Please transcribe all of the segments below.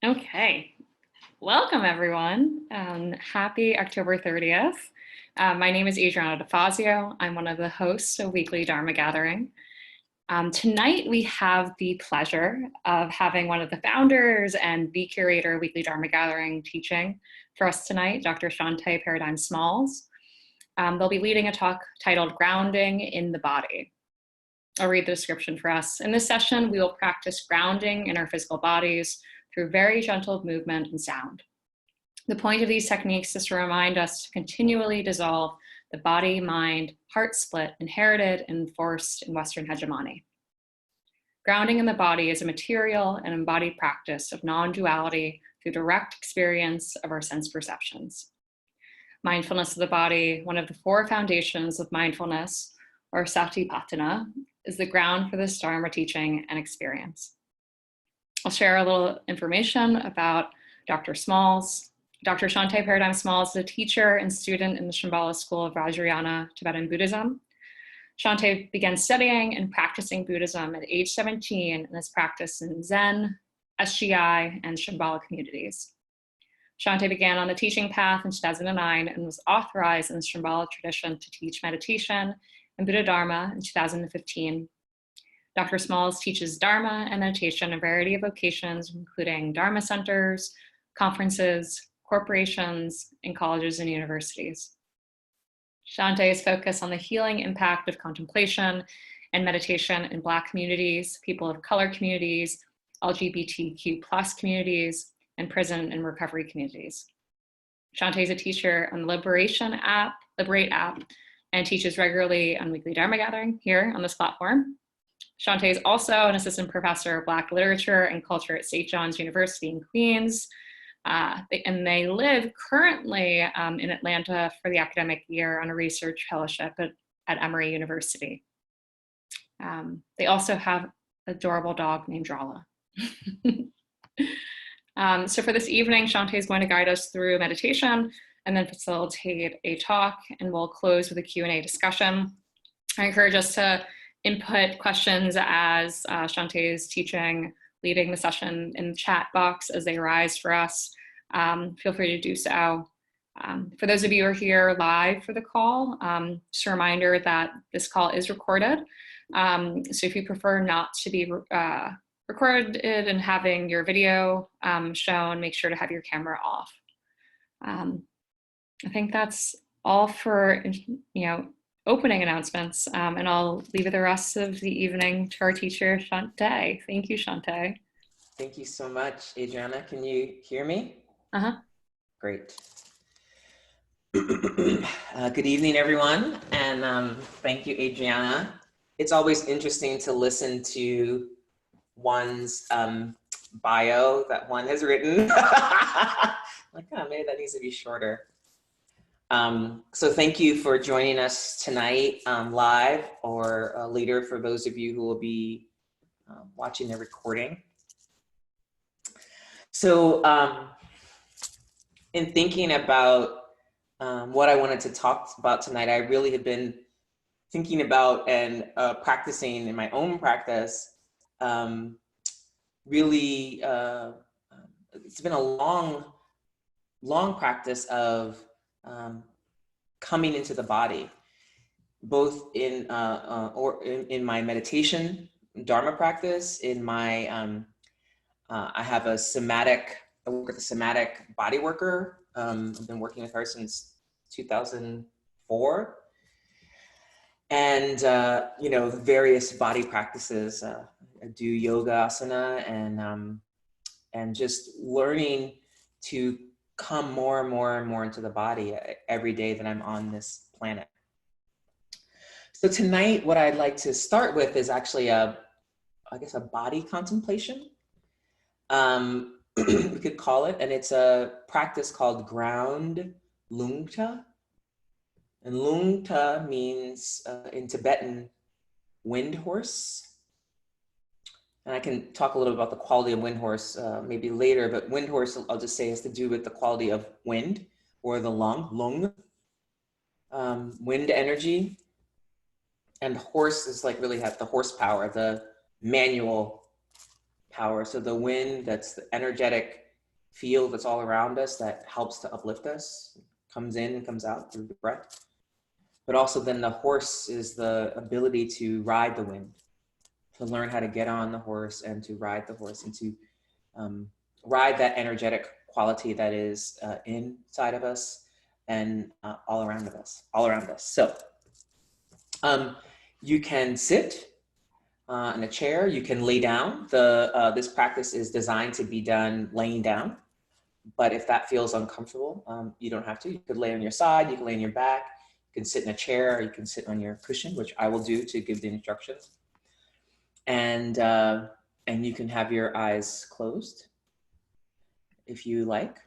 Okay, welcome everyone. Happy October 30th. My name is Adriana DeFazio. I'm one of the hosts of Weekly Dharma Gathering. Tonight we have the pleasure of having one of the founders and the curator of Weekly Dharma Gathering teaching for us tonight, Dr. Shanté Paradigm Smalls. They'll be leading a talk titled Grounding in the Body. I'll read the description for us. In this session, we will practice grounding in our physical bodies through very gentle movement and sound. The point of these techniques is to remind us to continually dissolve the body-mind-heart split inherited and enforced in Western hegemony. Grounding in the body is a material and embodied practice of non-duality through direct experience of our sense perceptions. Mindfulness of the body, one of the four foundations of mindfulness, or satipatthana, is the ground for this Dharma teaching and experience. I'll share a little information about Dr. Smalls. Dr. Shanté Paradigm Smalls is a teacher and student in the Shambhala School of Vajrayana Tibetan Buddhism. Shanté began studying and practicing Buddhism at age 17 and has practiced in Zen, SGI, and Shambhala communities. Shanté began on the teaching path in 2009 and was authorized in the Shambhala tradition to teach meditation and Buddha Dharma in 2015. Dr. Smalls teaches Dharma and meditation in a variety of locations, including Dharma centers, conferences, corporations, and colleges and universities. Shanté is focused on the healing impact of contemplation and meditation in Black communities, people of color communities, LGBTQ+ communities, and prison and recovery communities. Shanté is a teacher on the Liberate app, and teaches regularly on Weekly Dharma Gathering here on this platform. Shanté is also an assistant professor of Black literature and culture at St. John's University in Queens. And they live currently in Atlanta for the academic year on a research fellowship at Emory University. They also have an adorable dog named Drala. So for this evening, Shanté is going to guide us through meditation and then facilitate a talk, and we'll close with a Q&A discussion. I encourage us to input questions as Shanté is teaching, leading the session in the chat box as they arise for us. Feel free to do so. For those of you who are here live for the call, just a reminder that this call is recorded. So if you prefer not to be recorded and having your video shown, make sure to have your camera off. I think that's all for opening announcements, and I'll leave the rest of the evening to our teacher, Shanté. Thank you, Shanté. Thank you so much, Adriana. Can you hear me? Uh-huh. Great. Good evening, everyone, and thank you, Adriana. It's always interesting to listen to one's bio that one has written. Like, oh, maybe that needs to be shorter. So thank you for joining us tonight live, or later for those of you who will be watching the recording. So in thinking about what I wanted to talk about tonight, I really have been thinking about and practicing in my own practice. Really, it's been a long practice of coming into the body, both in my meditation Dharma practice, in my I have a I work with a somatic body worker. I've been working with her since 2004, and various body practices. I do yoga asana, and just learning to come more and more and more into the body every day that I'm on this planet. So tonight, what I'd like to start with is actually I guess a body contemplation. We could call it, and it's a practice called ground lungta. And lungta means in Tibetan, wind horse. And I can talk a little about the quality of wind horse maybe later, but wind horse, I'll just say, has to do with the quality of wind, or the lung, wind energy. And horse is like really have the horsepower, the manual power. So the wind, that's the energetic field that's all around us that helps to uplift us, comes in and comes out through the breath. But also then the horse is the ability to ride the wind, to learn how to get on the horse and to ride the horse and to ride that energetic quality that is inside of us and all around us. So you can sit in a chair, you can lay down. This practice is designed to be done laying down, but if that feels uncomfortable, you don't have to. You could lay on your side, you can lay on your back, you can sit in a chair, or you can sit on your cushion, which I will do to give the instructions. And you can have your eyes closed if you like.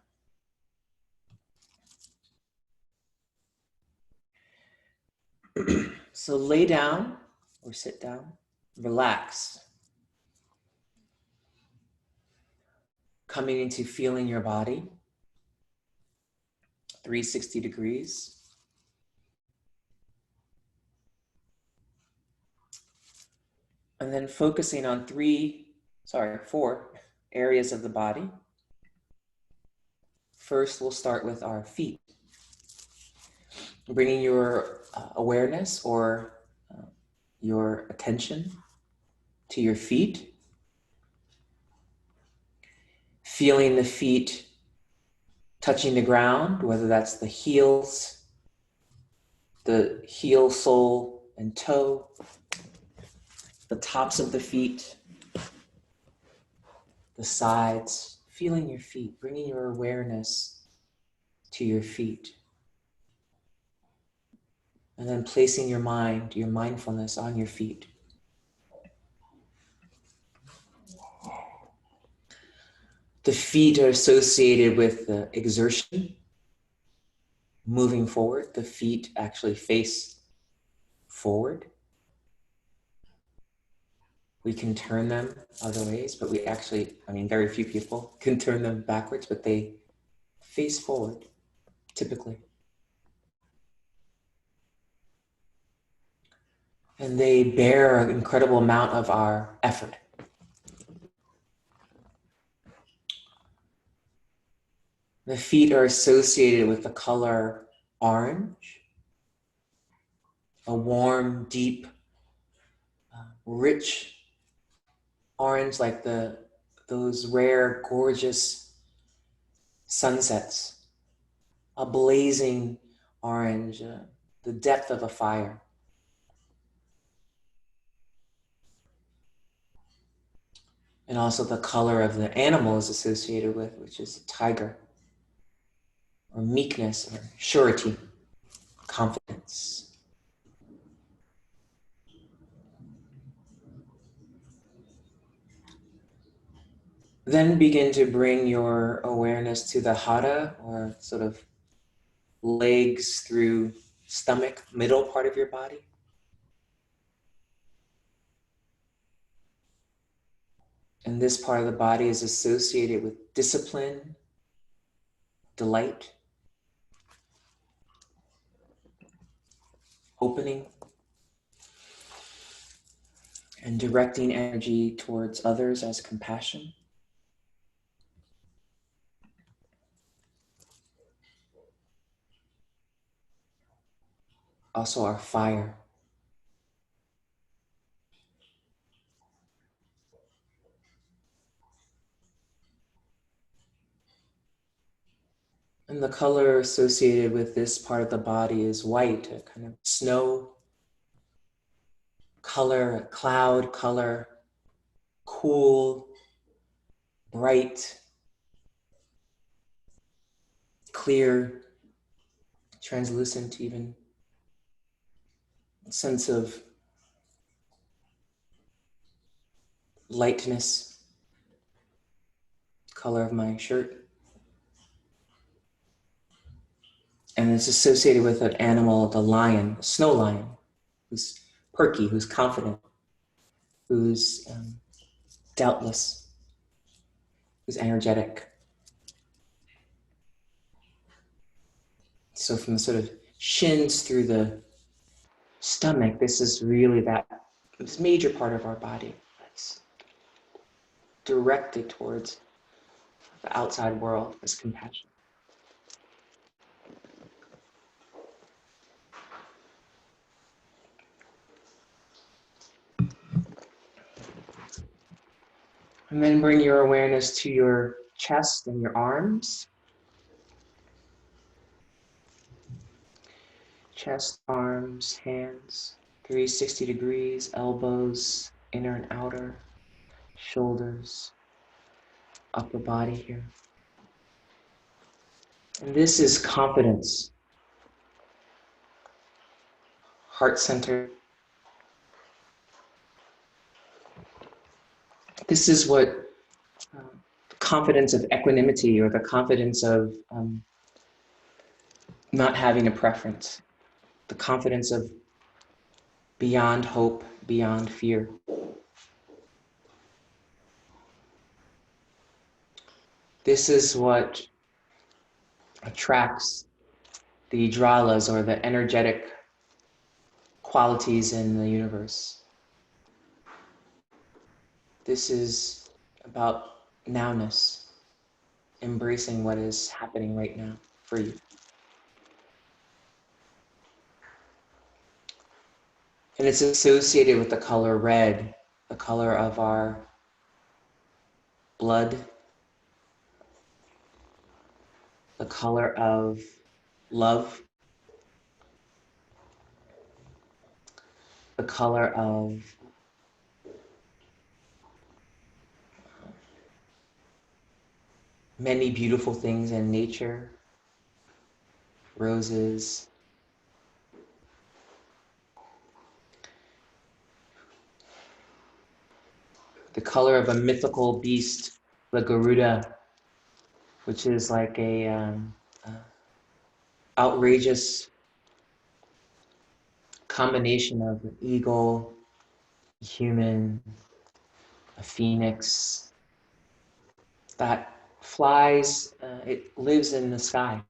So lay down or sit down, relax. Coming into feeling your body, 360 degrees. And then focusing on 4 areas of the body. First, we'll start with our feet. Bringing your awareness or your attention to your feet. Feeling the feet touching the ground, whether that's the heels, the heel, sole, and toe, the tops of the feet, the sides, feeling your feet, bringing your awareness to your feet. And then placing your mind, your mindfulness on your feet. The feet are associated with exertion, moving forward. The feet actually face forward. We can turn them other ways, but we actually, very few people can turn them backwards, but they face forward, typically. And they bear an incredible amount of our effort. The feet are associated with the color orange, a warm, deep, rich orange, like those rare, gorgeous sunsets, a blazing orange, the depth of a fire. And also the color of the animal is associated with, which is a tiger, or meekness, or surety, confidence. Then begin to bring your awareness to the hara, or sort of legs through stomach, middle part of your body. And this part of the body is associated with discipline, delight, opening, and directing energy towards others as compassion. Also our fire. And the color associated with this part of the body is white, a kind of snow color, a cloud color, cool, bright, clear, translucent even. A sense of lightness, color of my shirt. And it's associated with an animal, the lion, a snow lion, who's perky, who's confident, who's doubtless, who's energetic. So from the sort of shins through the stomach, this is really this major part of our body that's directed towards the outside world as compassion. And then bring your awareness to your chest and your arms. Chest, arms, hands, 360 degrees, elbows, inner and outer, shoulders, upper body here. And this is confidence, heart center. This is what confidence of equanimity, or the confidence of not having a preference, the confidence of beyond hope, beyond fear. This is what attracts the dralas, or the energetic qualities in the universe. This is about nowness, embracing what is happening right now for you. And it's associated with the color red, the color of our blood, the color of love, the color of many beautiful things in nature, roses, the color of a mythical beast, the Garuda, which is like a outrageous combination of an eagle, a human, a phoenix that flies. It lives in the sky,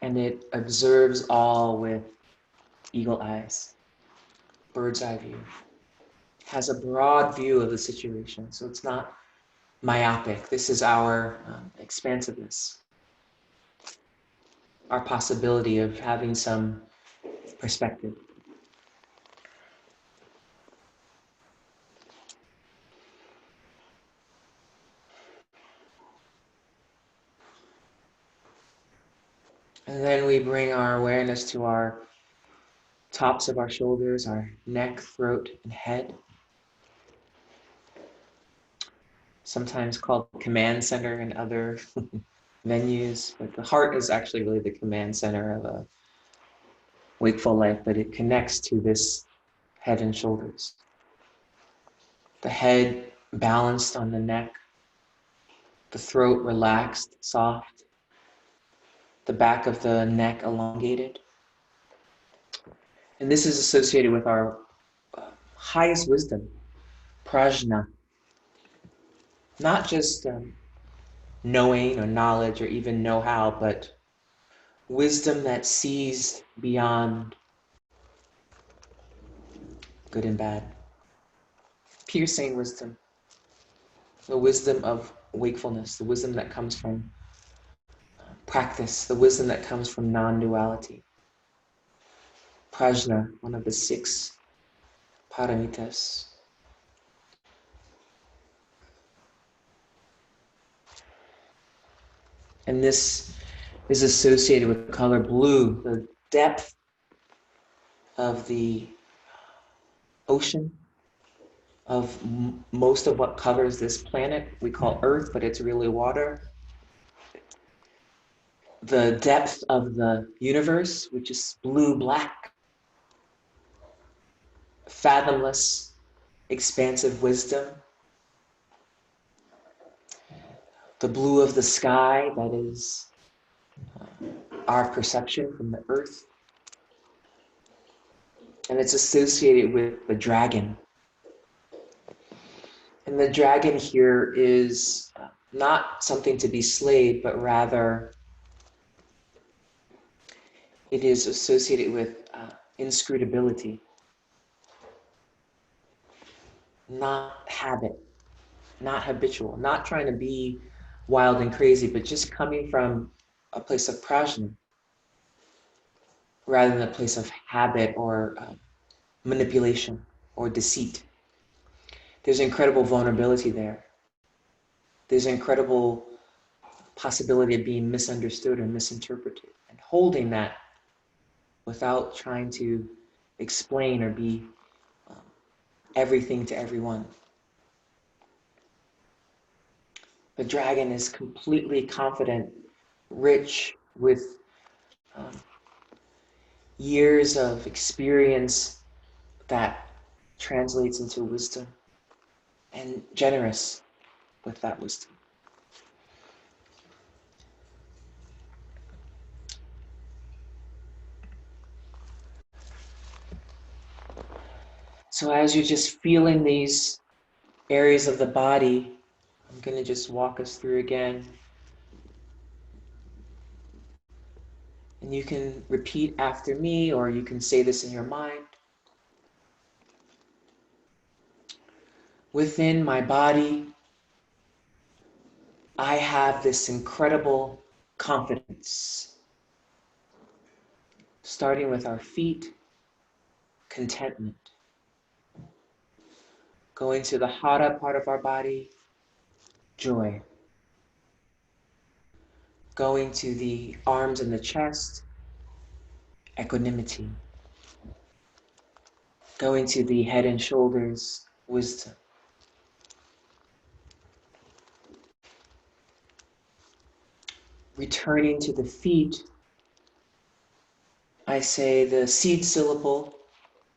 and it observes all with eagle eyes, bird's eye view. Has a broad view of the situation, so it's not myopic. This is our expansiveness, our possibility of having some perspective. And then we bring our awareness to our tops of our shoulders, our neck, throat, and head. Sometimes called command center in other venues, but the heart is actually really the command center of a wakeful life, but it connects to this head and shoulders. The head balanced on the neck, the throat relaxed, soft, the back of the neck elongated. And this is associated with our highest wisdom, prajna. Not just knowing or knowledge or even know-how, but wisdom that sees beyond good and bad. Piercing wisdom, the wisdom of wakefulness, the wisdom that comes from practice, the wisdom that comes from non-duality. Prajna, one of the 6 paramitas. And this is associated with the color blue, the depth of the ocean, of most of what covers this planet. We call Earth, but it's really water. The depth of the universe, which is blue-black, fathomless, expansive wisdom. The blue of the sky, that is our perception from the earth. And it's associated with the dragon. And the dragon here is not something to be slayed, but rather it is associated with inscrutability, not habit, not habitual, not trying to be wild and crazy, but just coming from a place of prajna rather than a place of habit or manipulation or deceit. There's incredible vulnerability there. There's incredible possibility of being misunderstood or misinterpreted, and holding that without trying to explain or be um, everything to everyone. The dragon is completely confident, rich with um, years of experience that translates into wisdom, and generous with that wisdom. So as you're just feeling these areas of the body, I'm going to just walk us through again. And you can repeat after me, or you can say this in your mind. Within my body, I have this incredible confidence. Starting with our feet, contentment. Going to the hara part of our body, joy. Going to the arms and the chest, equanimity. Going to the head and shoulders, wisdom. Returning to the feet, I say the seed syllable,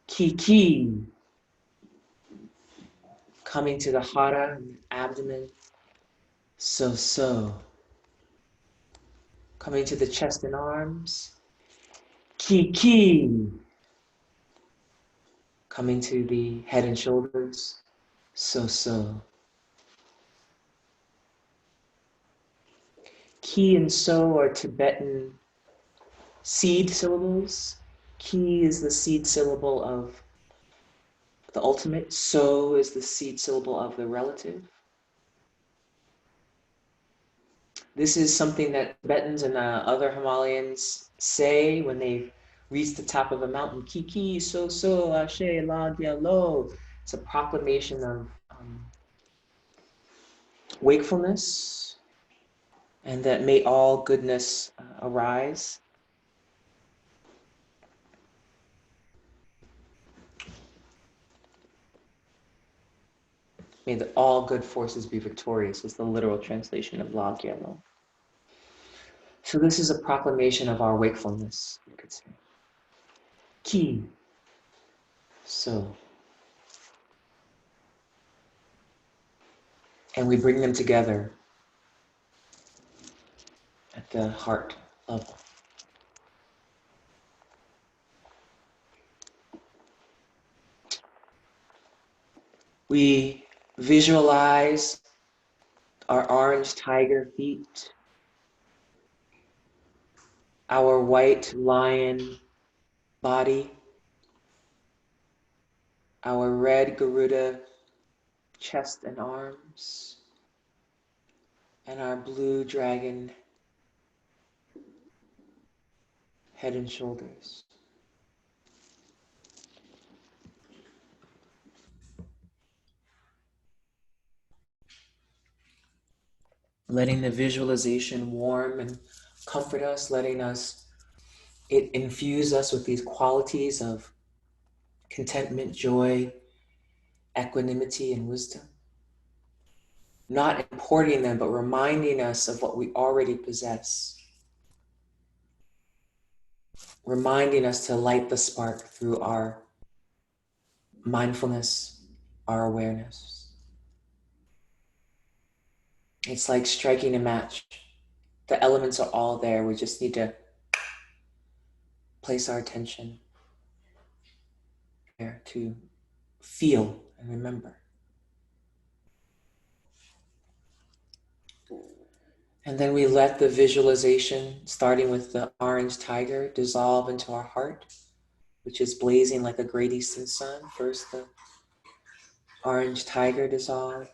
ki. Coming to the hara, abdomen, so. Coming to the chest and arms, ki. Coming to the head and shoulders, so. Ki and so are Tibetan seed syllables. Ki is the seed syllable of the ultimate, so is the seed syllable of the relative. This is something that Tibetans and other Himalayans say when they reach the top of a mountain. Ki, so, ashe, la, dia, lo. It's a proclamation of wakefulness, and that may all goodness arise. May all good forces be victorious is the literal translation of La Gyalo. So this is a proclamation of our wakefulness, you could say. Ki, so. And we bring them together at the heart level. We visualize our orange tiger feet, our white lion body, our red Garuda chest and arms, and our blue dragon head and shoulders. Letting the visualization warm and comfort us, letting it infuse us with these qualities of contentment, joy, equanimity, and wisdom. Not importing them, but reminding us of what we already possess. Reminding us to light the spark through our mindfulness, our awareness. It's like striking a match. The elements are all there. We just need to place our attention there to feel and remember. And then we let the visualization, starting with the orange tiger, dissolve into our heart, which is blazing like a great eastern sun. First, the orange tiger dissolves.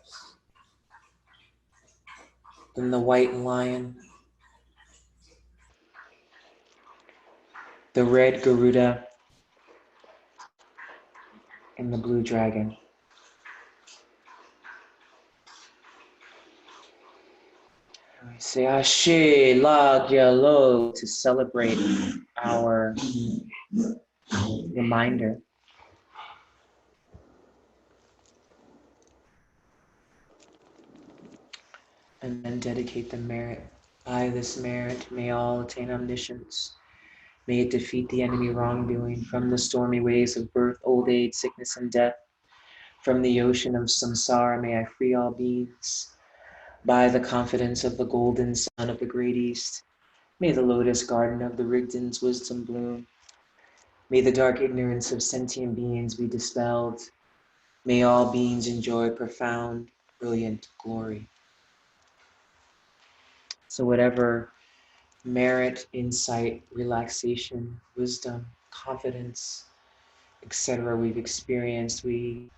then the white lion, the red Garuda, and the blue dragon. We say Ashe La Gyalo to celebrate our reminder. And then dedicate the merit. By this merit, may all attain omniscience. May it defeat the enemy wrongdoing from the stormy waves of birth, old age, sickness, and death. From the ocean of samsara, may I free all beings. By the confidence of the golden sun of the great east, may the lotus garden of the Rigdon's wisdom bloom. May the dark ignorance of sentient beings be dispelled. May all beings enjoy profound, brilliant glory. So whatever merit, insight, relaxation, wisdom, confidence, etc. we've experienced, we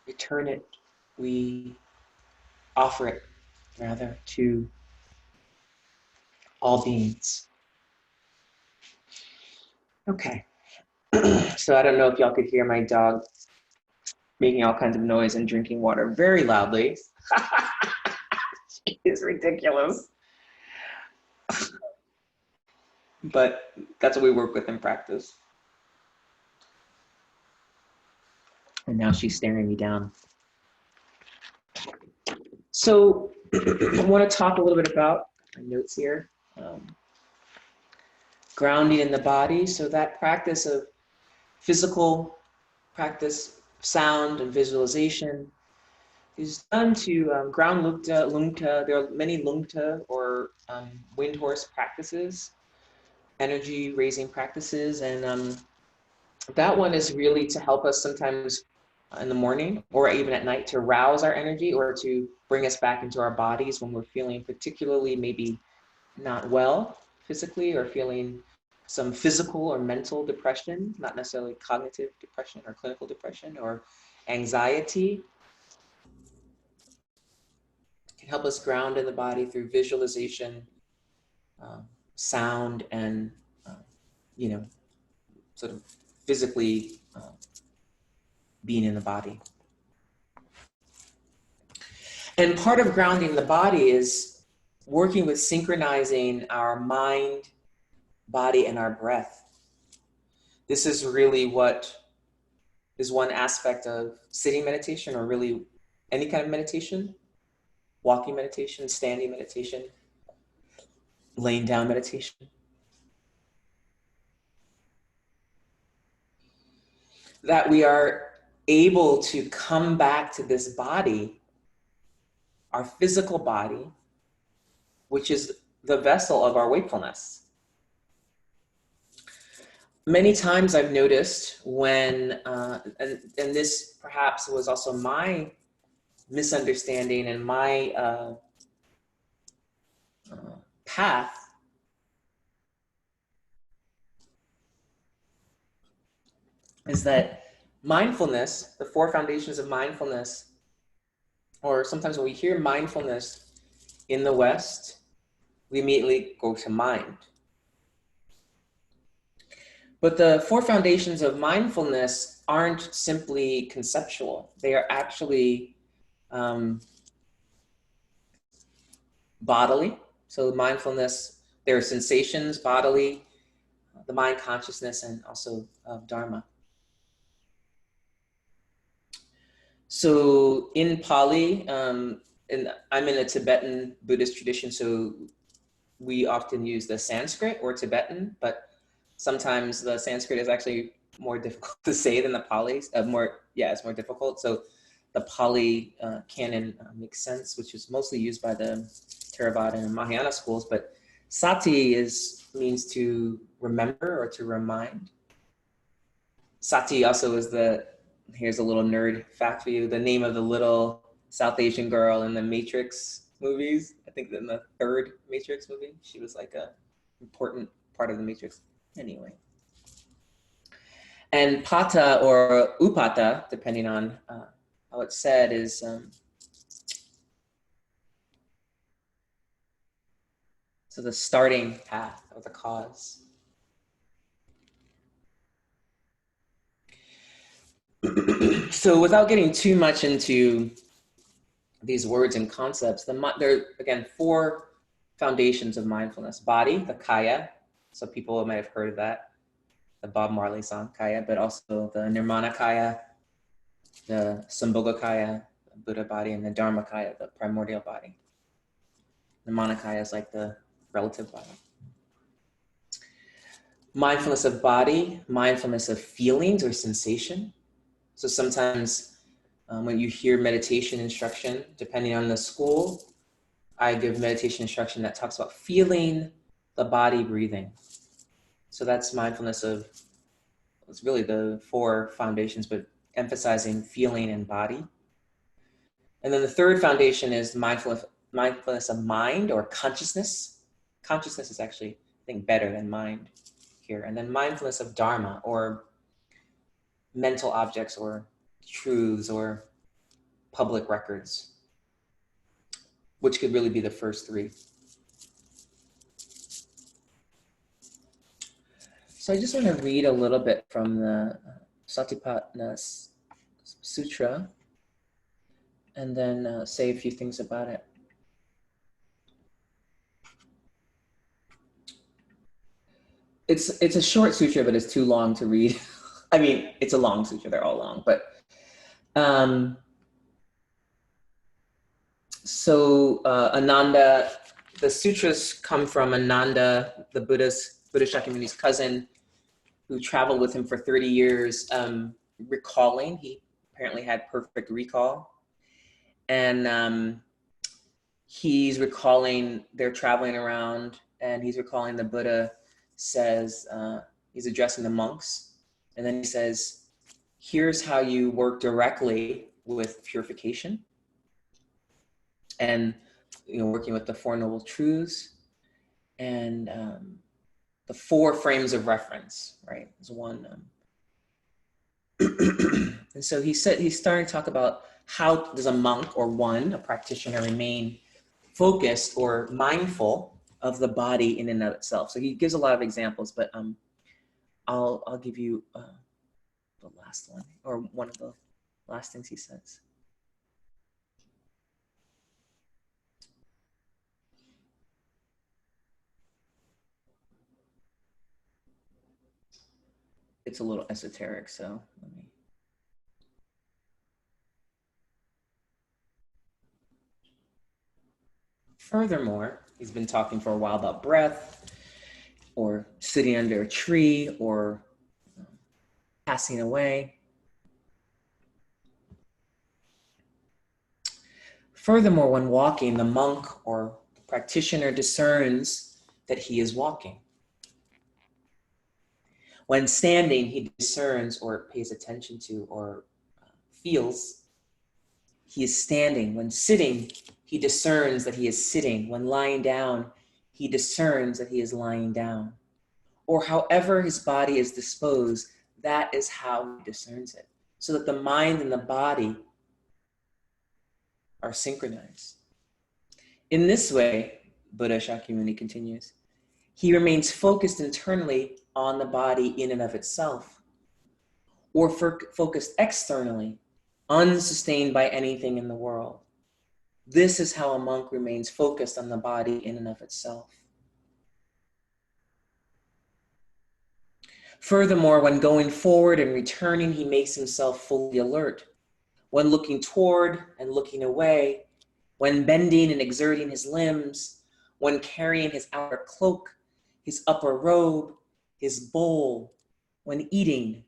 return it, we offer it, rather, to all beings. Okay. So I don't know if y'all could hear my dog making all kinds of noise and drinking water very loudly. It's ridiculous. But that's what we work with in practice. And now she's staring me down. So I want to talk a little bit about my notes here. Grounding in the body. So that practice of physical practice, sound and visualization is done to ground lungta. There are many lungta or wind horse practices, energy raising practices. And that one is really to help us sometimes in the morning or even at night to rouse our energy or to bring us back into our bodies when we're feeling particularly maybe not well physically or feeling some physical or mental depression, not necessarily cognitive depression or clinical depression or anxiety. It can help us ground in the body through visualization, sound, and sort of physically being in the body. And part of grounding the body is working with synchronizing our mind, body, and our breath. This is really what is one aspect of sitting meditation, or really any kind of meditation, walking meditation, standing meditation, laying down meditation. That we are able to come back to this body, our physical body, which is the vessel of our wakefulness. Many times I've noticed when, and this perhaps was also my misunderstanding and my path, is that mindfulness, the 4 foundations of mindfulness, or sometimes when we hear mindfulness in the West, we immediately go to mind. But the 4 foundations of mindfulness aren't simply conceptual. They are actually bodily. So mindfulness, there are sensations, bodily, the mind consciousness, and also Dharma. So in Pali, and I'm in a Tibetan Buddhist tradition, so we often use the Sanskrit or Tibetan, but sometimes the Sanskrit is actually more difficult to say than the Pali. It's more difficult. So the Pali canon makes sense, which is mostly used by the Theravada and Mahayana schools. But sati means to remember or to remind. Sati also is here's a little nerd fact for you, the name of the little South Asian girl in the Matrix movies. I think in the 3rd Matrix movie, she was like a important part of the Matrix. Anyway. And pata or upata, depending on how it's said, is So the starting path or the cause. So without getting too much into these words and concepts, there are, again, 4 foundations of mindfulness. Body, the kaya. So people might have heard of that, the Bob Marley song, Kaya, but also the Nirmana Kaya, the Sambhoga Kaya, the Buddha body, and the Dharma Kaya, the primordial body. The Manakaya is like the relative body. Mindfulness of body, mindfulness of feelings or sensation. So sometimes when you hear meditation instruction, depending on the school, I give meditation instruction that talks about feeling the body breathing. So that's mindfulness of, it's really the 4 foundations, but emphasizing feeling and body. And then the 3rd foundation is mindfulness of mind or consciousness. Consciousness is actually, I think, better than mind here. And then mindfulness of dharma or mental objects or truths or public records, which could really be the first 3. So I just want to read a little bit from the Satipatthana Sutra and then say a few things about it. It's a short sutra, but it's too long to read. I mean, it's a long sutra, they're all long, but Ananda, the sutras come from Ananda, the Buddha Shakyamuni's cousin, who traveled with him for 30 years, recalling. He apparently had perfect recall. And he's recalling, they're traveling around, and he's recalling the Buddha says, he's addressing the monks, and then he says, here's how you work directly with purification and working with the 4 noble truths and the 4 frames of reference, right? There's one. And so he's starting to talk about how does a monk or a practitioner remain focused or mindful of the body in and of itself. So he gives a lot of examples, but I'll give you the last one, or one of the last things he says. It's a little esoteric, so let me. Furthermore, he's been talking for a while about breath, or sitting under a tree, or passing away. Furthermore, when walking, the monk or the practitioner discerns that he is walking. When standing, he discerns or pays attention to or feels he is standing. When sitting, he discerns that he is sitting. When lying down, he discerns that he is lying down. Or however his body is disposed, that is how he discerns it. So that the mind and the body are synchronized. In this way, Buddha Shakyamuni continues, he remains focused internally on the body in and of itself, or focused externally, unsustained by anything in the world. This is how a monk remains focused on the body in and of itself. Furthermore, when going forward and returning, he makes himself fully alert. When looking toward and looking away, when bending and exerting his limbs, when carrying his outer cloak, his upper robe, his bowl, when eating,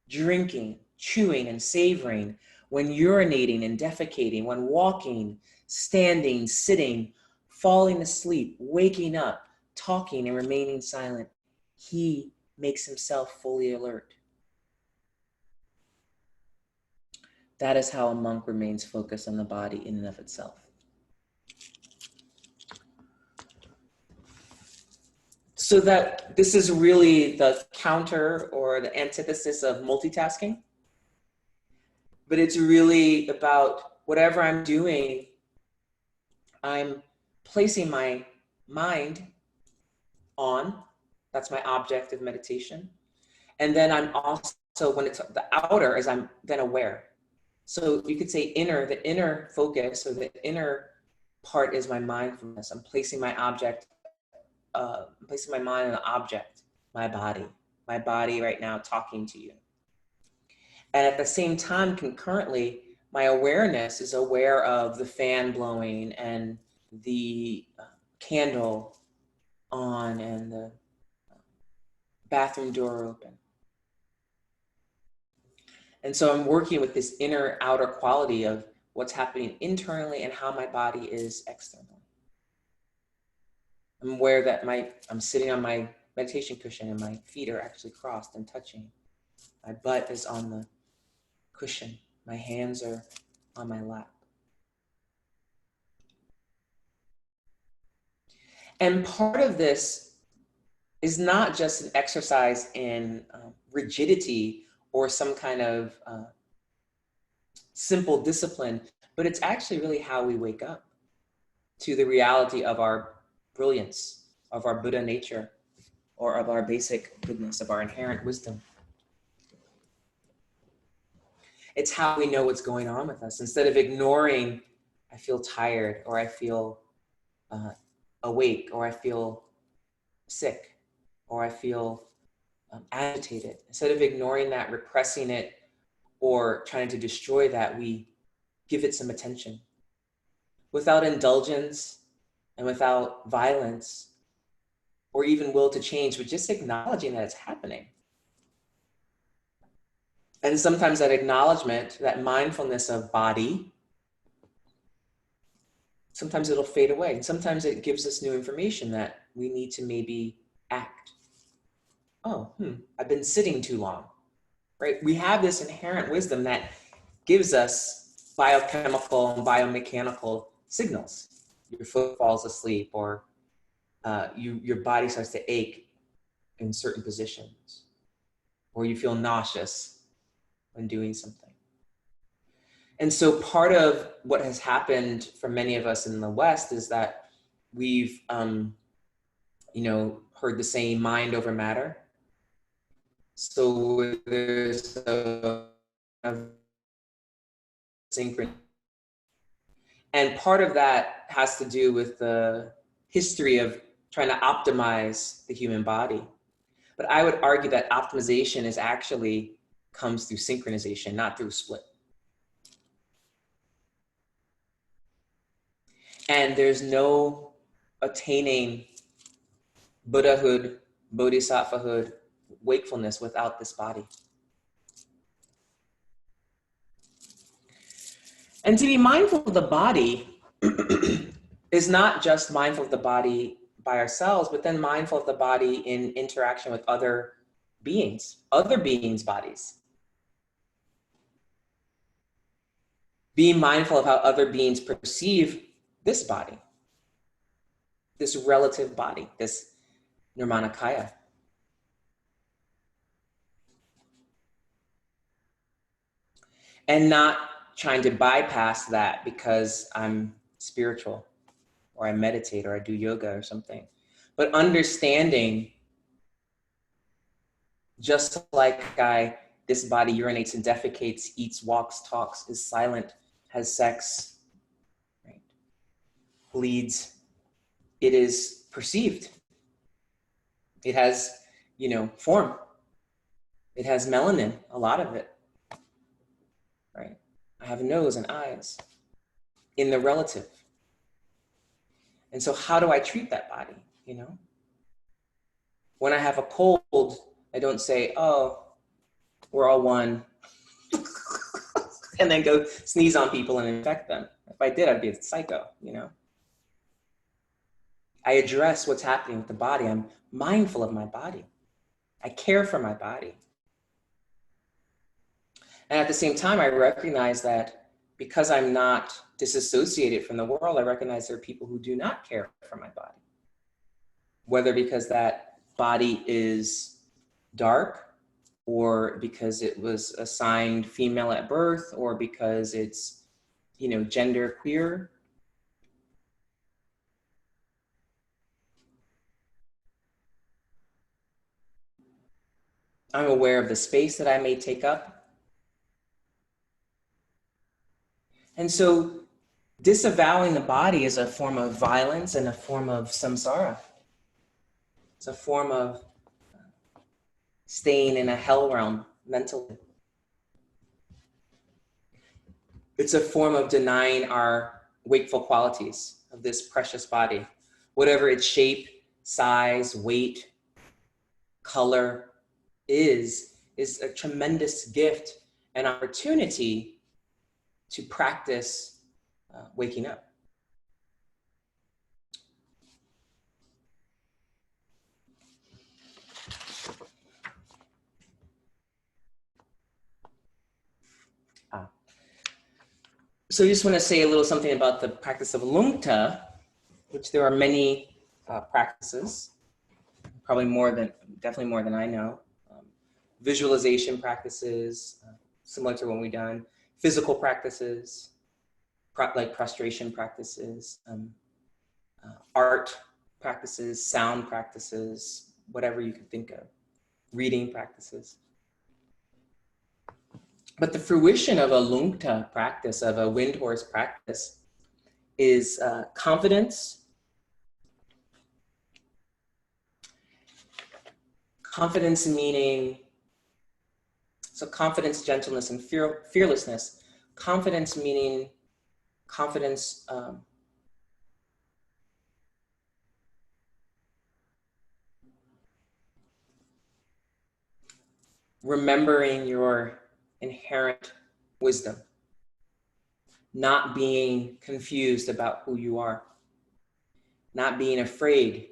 drinking, chewing, and savoring, when urinating and defecating, when walking, standing, sitting, falling asleep, waking up, talking, and remaining silent, he makes himself fully alert. That is how a monk remains focused on the body in and of itself. So that this is really the counter or the antithesis of multitasking. But it's really about whatever I'm doing, I'm placing my mind on. That's my object of meditation. And then I'm also, when it's the outer, is I'm then aware. So you could say inner, the inner focus or the inner part is my mindfulness. I'm placing my object, I'm placing my mind on the object, my body right now talking to you. And at the same time, concurrently, my awareness is aware of the fan blowing and the candle on and the bathroom door open. And so I'm working with this inner outer quality of what's happening internally and how my body is externally. I'm aware that I'm sitting on my meditation cushion and my feet are actually crossed and touching. My butt is on the cushion. My hands are on my lap. And part of this is not just an exercise in rigidity or some kind of simple discipline, but it's actually really how we wake up to the reality of our brilliance, of our Buddha nature, or of our basic goodness, of our inherent wisdom. It's how we know what's going on with us. Instead of ignoring, I feel tired, or I feel awake, or I feel sick, or I feel agitated. Instead of ignoring that, repressing it, or trying to destroy that, we give it some attention. Without indulgence and without violence, or even will to change, but just acknowledging that it's happening. And sometimes that acknowledgement, that mindfulness of body, sometimes it'll fade away. And sometimes it gives us new information that we need to maybe act. Oh, I've been sitting too long, right? We have this inherent wisdom that gives us biochemical and biomechanical signals. Your foot falls asleep, or your body starts to ache in certain positions, or you feel nauseous when doing something. And so part of what has happened for many of us in the West is that we've, heard the saying mind over matter. So there's a synchronicity. And part of that has to do with the history of trying to optimize the human body. But I would argue that optimization is actually comes through synchronization, not through split. And there's no attaining Buddhahood, Bodhisattvahood, wakefulness without this body. And to be mindful of the body is not just mindful of the body by ourselves, but then mindful of the body in interaction with other beings' bodies. Being mindful of how other beings perceive this body, this relative body, this Nirmanakaya. And not trying to bypass that because I'm spiritual, or I meditate, or I do yoga or something. But understanding, just like this body urinates and defecates, eats, walks, talks, is silent, has sex, right? Bleeds, it is perceived. It has, form. It has melanin, a lot of it, right? I have a nose and eyes in the relative. And so how do I treat that body, When I have a cold, I don't say, oh, we're all one, and then go sneeze on people and infect them. If I did, I'd be a psycho, I address what's happening with the body. I'm mindful of my body. I care for my body. And at the same time, I recognize that because I'm not disassociated from the world, I recognize there are people who do not care for my body. Whether because that body is dark, or because it was assigned female at birth, or because it's, gender queer. I'm aware of the space that I may take up. And so disavowing the body is a form of violence and a form of samsara. It's a form of staying in a hell realm mentally. It's a form of denying our wakeful qualities of this precious body, whatever its shape, size, weight, color is a tremendous gift and opportunity to practice waking up. So I just want to say a little something about the practice of Lungta, which there are many practices, probably definitely more than I know. Visualization practices, similar to what we've done, physical practices, like prostration practices, art practices, sound practices, whatever you can think of, reading practices. But the fruition of a lungta practice, of a wind horse practice, is confidence. Confidence meaning, so confidence, gentleness, and fearlessness. Confidence meaning confidence remembering your inherent wisdom, not being confused about who you are, not being afraid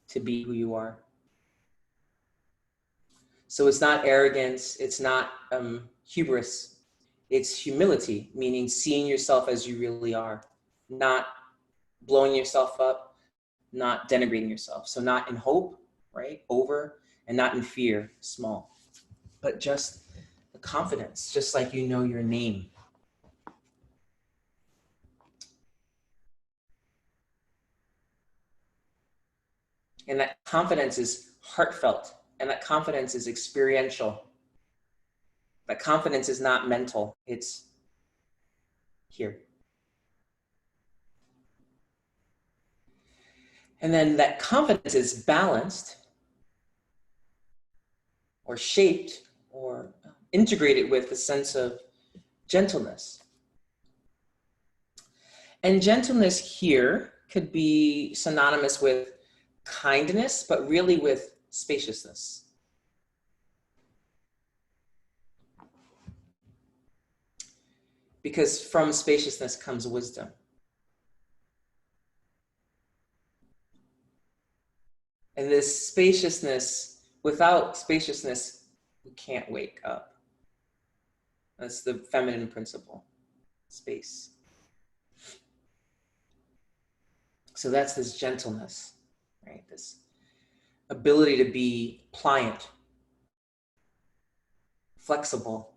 to be who you are. So it's not arrogance, it's not hubris, it's humility, meaning seeing yourself as you really are, not blowing yourself up, not denigrating yourself. So not in hope, right, over, and not in fear, small, but just the confidence, just like you know your name. And that confidence is heartfelt, and that confidence is experiential. That confidence is not mental, it's here. And then that confidence is balanced or shaped or integrated with a sense of gentleness. And gentleness here could be synonymous with kindness, but really with spaciousness. Because from spaciousness comes wisdom. And this spaciousness, without spaciousness, we can't wake up. That's the feminine principle, space. So that's this gentleness, right? This ability to be pliant, flexible,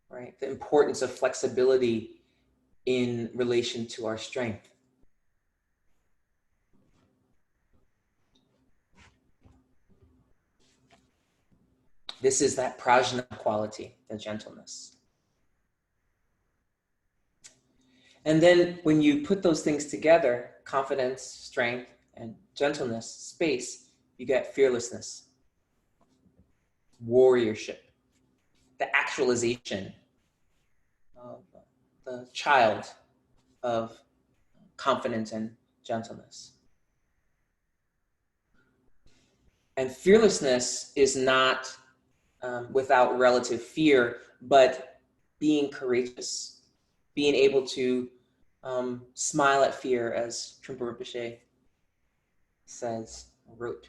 right? The importance of flexibility in relation to our strength. This is that prajna quality, the gentleness. And then when you put those things together, confidence, strength, and gentleness, space, you get fearlessness, warriorship, the actualization of the child of confidence and gentleness. And fearlessness is not without relative fear, but being courageous, being able to smile at fear, as Trungpa Rinpoche says, wrote.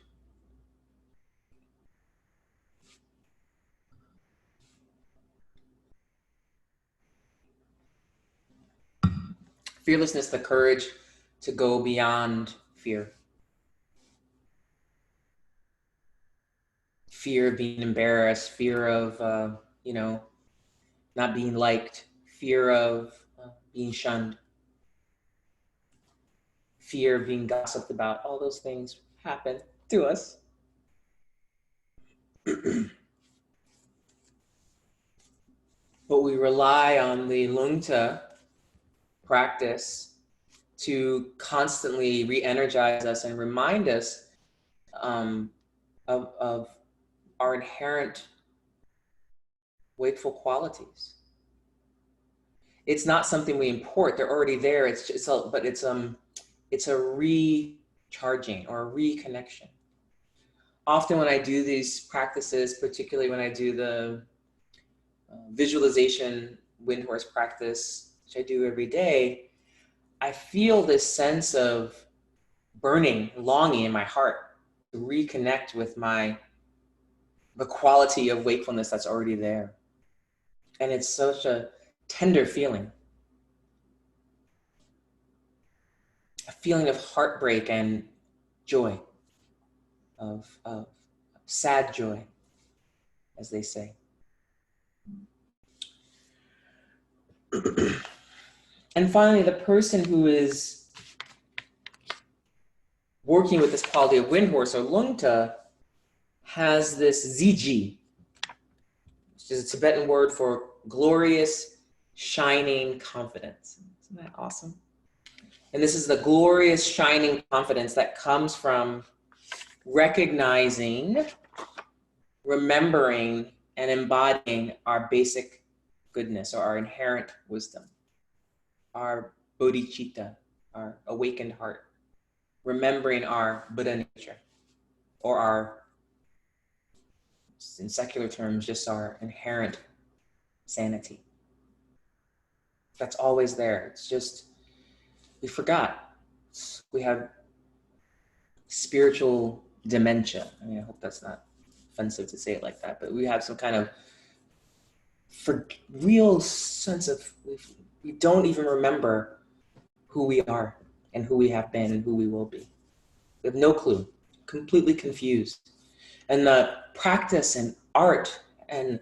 Fearlessness, the courage to go beyond fear. Fear of being embarrassed, fear of, not being liked, fear of being shunned, fear of being gossiped about. All those things happen to us. But we rely on the Lungta practice to constantly re-energize us and remind us of our inherent wakeful qualities. It's not something we import; they're already there. But it's a recharging or a reconnection. Often when I do these practices, particularly when I do the visualization wind horse practice, which I do every day, I feel this sense of burning, longing in my heart to reconnect with the quality of wakefulness that's already there. And it's such a tender feeling. A feeling of heartbreak and joy, of sad joy, as they say. And finally, the person who is working with this quality of wind horse or lungta has this ziji, which is a Tibetan word for glorious, shining confidence. Isn't that awesome? And this is the glorious, shining confidence that comes from recognizing, remembering, and embodying our basic goodness or our inherent wisdom, our bodhicitta, our awakened heart, remembering our Buddha nature, or our, in secular terms, just our inherent sanity. That's always there. It's just, we forgot. We have spiritual dementia. I mean, I hope that's not offensive to say it like that, but we have some kind of real sense of, we don't even remember who we are and who we have been and who we will be. We have no clue, completely confused. And the practice and art and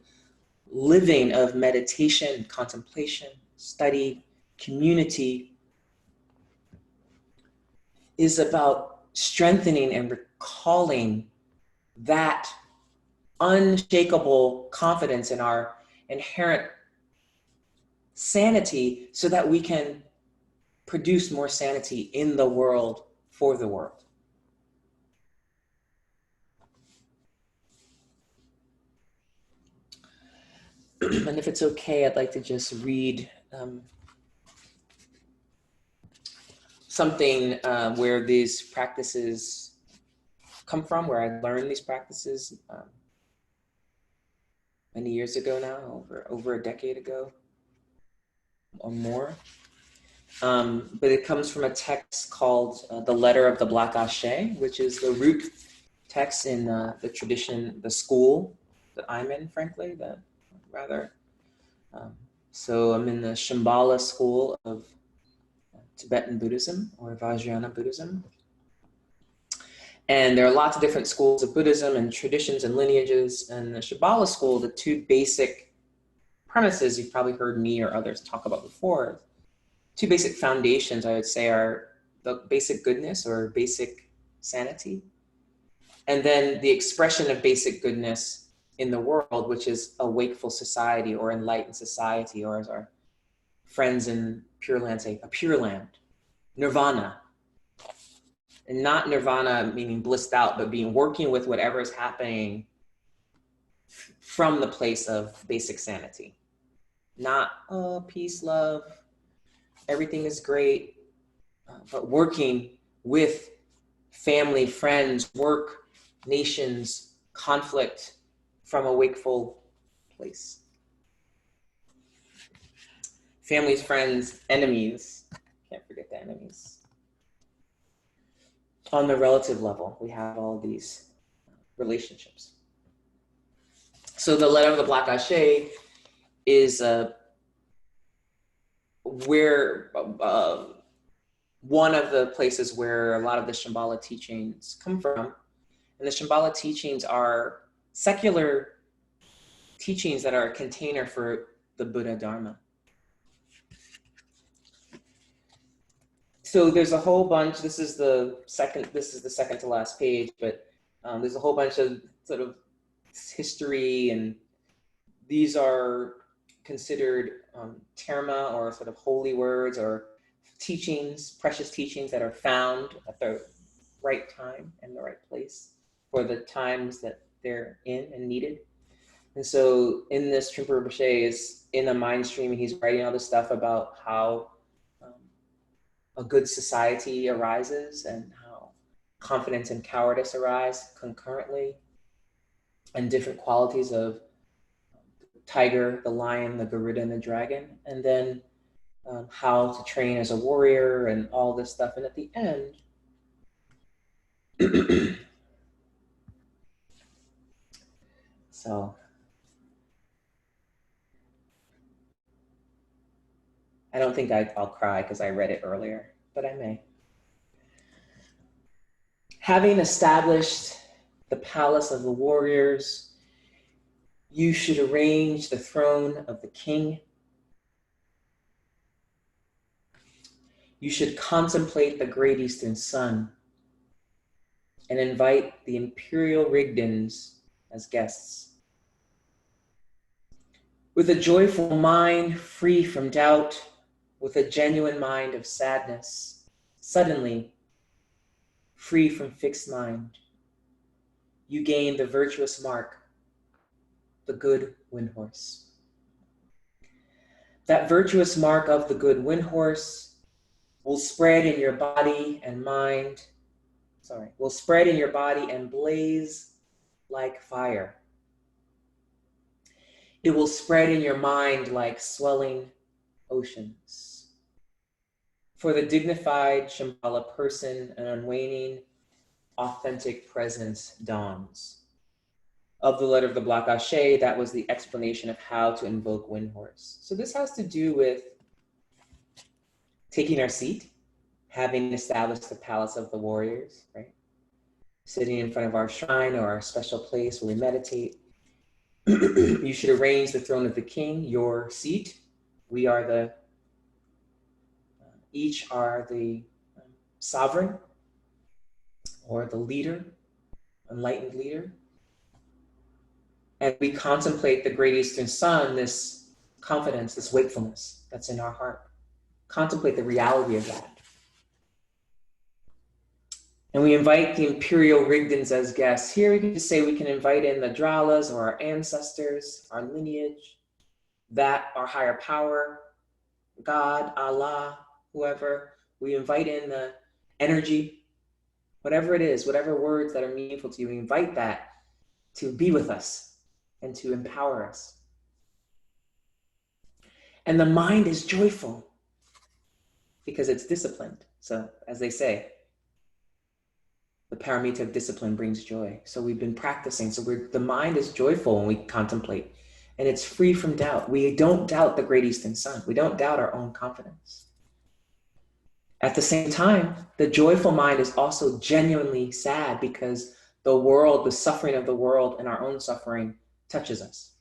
living of meditation, contemplation, study, community is about strengthening and recalling that unshakable confidence in our inherent sanity so that we can produce more sanity in the world for the world. And if it's okay, I'd like to just read something where these practices come from, where I learned these practices many years ago now, over a decade ago or more. But it comes from a text called The Letter of the Black Ashe, which is the root text in the tradition, the school that I'm in, frankly, so I'm in the Shambhala school of Tibetan Buddhism or Vajrayana Buddhism. And there are lots of different schools of Buddhism and traditions and lineages. And the Shambhala school, the two basic premises you've probably heard me or others talk about before, two basic foundations, I would say, are the basic goodness or basic sanity, and then the expression of basic goodness in the world, which is a wakeful society or enlightened society, or as our friends in Pure Land say, a pure land, nirvana. And not nirvana meaning blissed out, but working with whatever is happening from the place of basic sanity. Not, oh, peace, love, everything is great, but working with family, friends, work, nations, conflict from a wakeful place. Families, friends, enemies, can't forget the enemies. On the relative level, we have all these relationships. So the Letter of the Black Ashe is where one of the places where a lot of the Shambhala teachings come from. And the Shambhala teachings are secular teachings that are a container for the Buddha Dharma. So there's a whole bunch, this is the second to last page, but there's a whole bunch of sort of history, and these are considered terma, or sort of holy words, or teachings, precious teachings that are found at the right time and the right place for the times that they're in and needed. And so in this, Trungpa Rinpoche is in a mind stream, and he's writing all this stuff about how a good society arises and how confidence and cowardice arise concurrently, and different qualities of tiger, the lion, the Garuda, and the dragon, and then how to train as a warrior and all this stuff. And at the end, so I don't think I'll cry because I read it earlier, but I may. Having established the palace of the warriors, you should arrange the throne of the king. You should contemplate the great eastern sun and invite the imperial Rigdons as guests. With a joyful mind free from doubt, with a genuine mind of sadness, suddenly free from fixed mind, you gain the virtuous mark, the good wind horse. That virtuous mark of the good wind horse will spread in your body and mind, will spread in your body and blaze like fire. It will spread in your mind like swelling oceans. For the dignified Shambhala person, an unwaning, authentic presence dawns. Of the letter of the block Ashe, that was the explanation of how to invoke wind horse. So this has to do with taking our seat, having established the palace of the warriors, right? Sitting in front of our shrine or our special place where we meditate. You should arrange the throne of the king, your seat. We are each are the sovereign or the leader, enlightened leader. And we contemplate the great eastern sun, this confidence, this wakefulness that's in our heart. Contemplate the reality of that. And we invite the imperial Rigdons as guests. Here we can just say we can invite in the Dralas or our ancestors, our lineage, that our higher power, God, Allah, whoever. We invite in the energy, whatever it is, whatever words that are meaningful to you, we invite that to be with us and to empower us. And the mind is joyful because it's disciplined. So as they say, the paramita of discipline brings joy. So we've been practicing. So the mind is joyful when we contemplate, and it's free from doubt. We don't doubt the great eastern sun. We don't doubt our own confidence. At the same time, the joyful mind is also genuinely sad because the world, the suffering of the world and our own suffering touches us.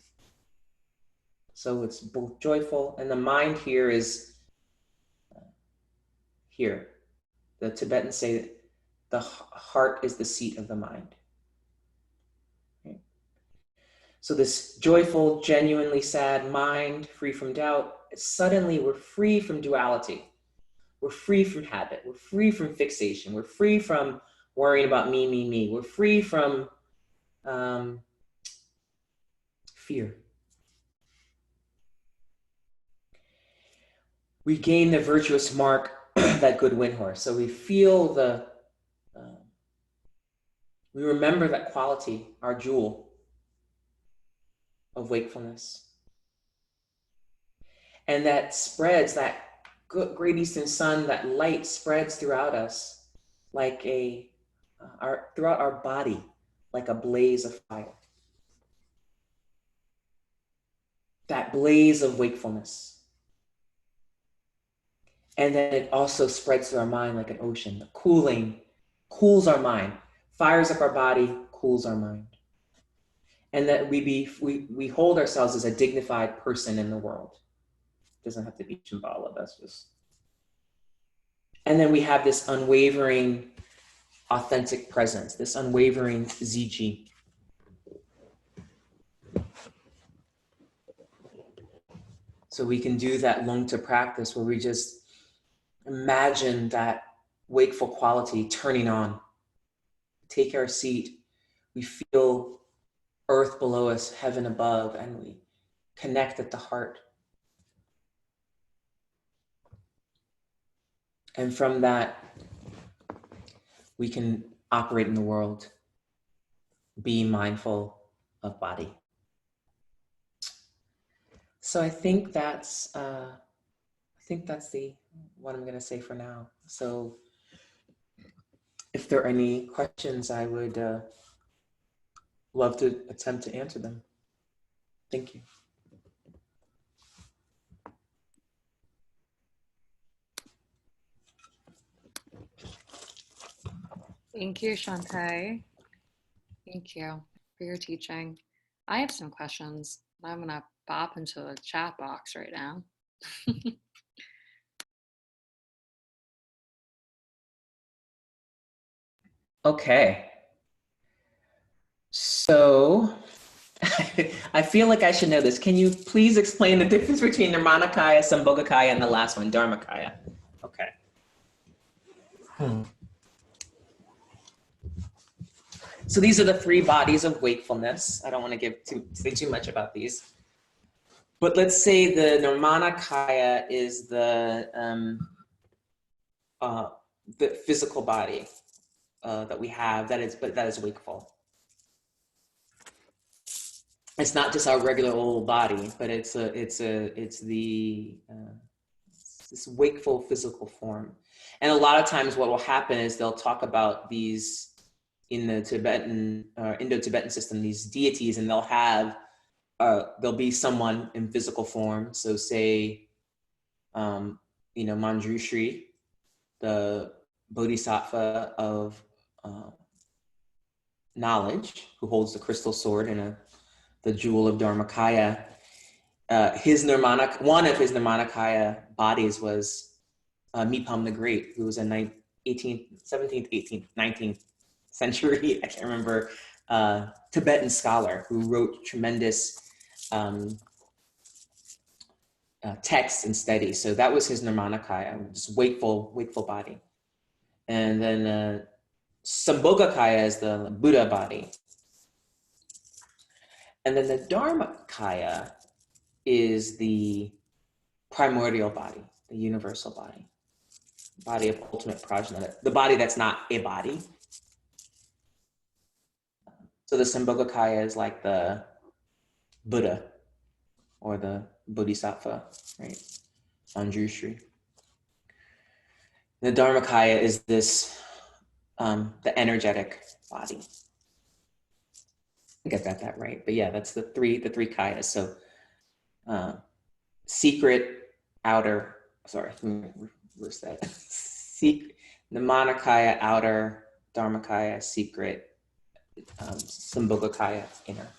So it's both joyful, and the mind here is here. The Tibetans say that the heart is the seat of the mind. Okay. So this joyful, genuinely sad mind, free from doubt, suddenly we're free from duality. We're free from habit. We're free from fixation. We're free from worrying about me, me, me. We're free from fear. We gain the virtuous mark, that good wind horse. So we feel we remember that quality, our jewel of wakefulness. And that spreads, that great eastern sun, that light spreads throughout us like throughout our body, like a blaze of fire. That blaze of wakefulness. And then it also spreads through our mind like an ocean. The cooling cools our mind, fires up our body, cools our mind. And that we hold ourselves as a dignified person in the world. It doesn't have to be Shambhala, that's just. And then we have this unwavering, authentic presence, this unwavering Ziji. So we can do that lungta practice where we just imagine that wakeful quality turning on. Take our seat, we feel earth below us, heaven above, and we connect at the heart. And from that, we can operate in the world, be mindful of body. So I think that's what I'm going to say for now. So if there are any questions, I would love to attempt to answer them. Thank you. Thank you, Shanté. Thank you for your teaching. I have some questions. I'm going to pop into the chat box right now. Okay. So I feel like I should know this. Can you please explain the difference between Nirmanakaya, Sambhogakaya, and the last one, Dharmakaya? Okay. So these are the three bodies of wakefulness. I don't want to say too much about these. But let's say the Nirmanakaya is the physical body that we have that is wakeful. It's not just our regular old body, but it's this wakeful physical form. And a lot of times what will happen is they'll talk about these in the Tibetan Indo-Tibetan system, these deities, and there'll be someone in physical form. So say, Manjushri, the bodhisattva of knowledge, who holds the crystal sword and the jewel of Dharmakaya. One of his Nirmanakaya bodies was Mipam the Great, who was a 18th, 17th, 18th, 19th century, I can't remember, Tibetan scholar who wrote tremendous texts and studies. So that was his Nirmanakaya, just wakeful body. And then Sambhogakaya is the Buddha body. And then the Dharmakaya is the primordial body, the universal body of ultimate prajna, the body that's not a body. So the Sambhogakaya is like the Buddha or the Bodhisattva, right? Manjushri. The Dharmakaya is this, the energetic body. I think I got that right, but yeah, that's the three kayas. So secret, outer, sorry, let me reverse that. Nirmanakaya, outer, Dharmakaya, secret, Sambhogakaya, inner.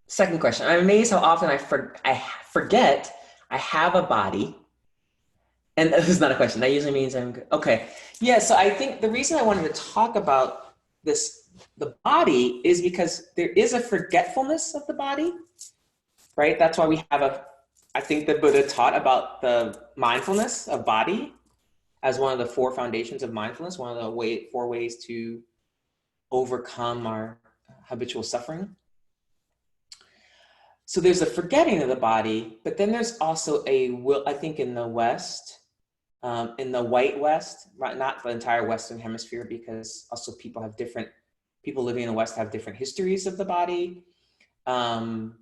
Second question. I'm amazed how often I forget I have a body. And this is not a question. That usually means I'm good. Okay. Yeah, so I think the reason I wanted to talk about the body, is because there is a forgetfulness of the body, right? That's why we have I think the Buddha taught about the mindfulness of body as one of the four foundations of mindfulness, one of the four ways to overcome our habitual suffering. So there's a forgetting of the body, but then there's also I think in the West, in the white West, not the entire Western hemisphere, because also people living in the West have different histories of the body, and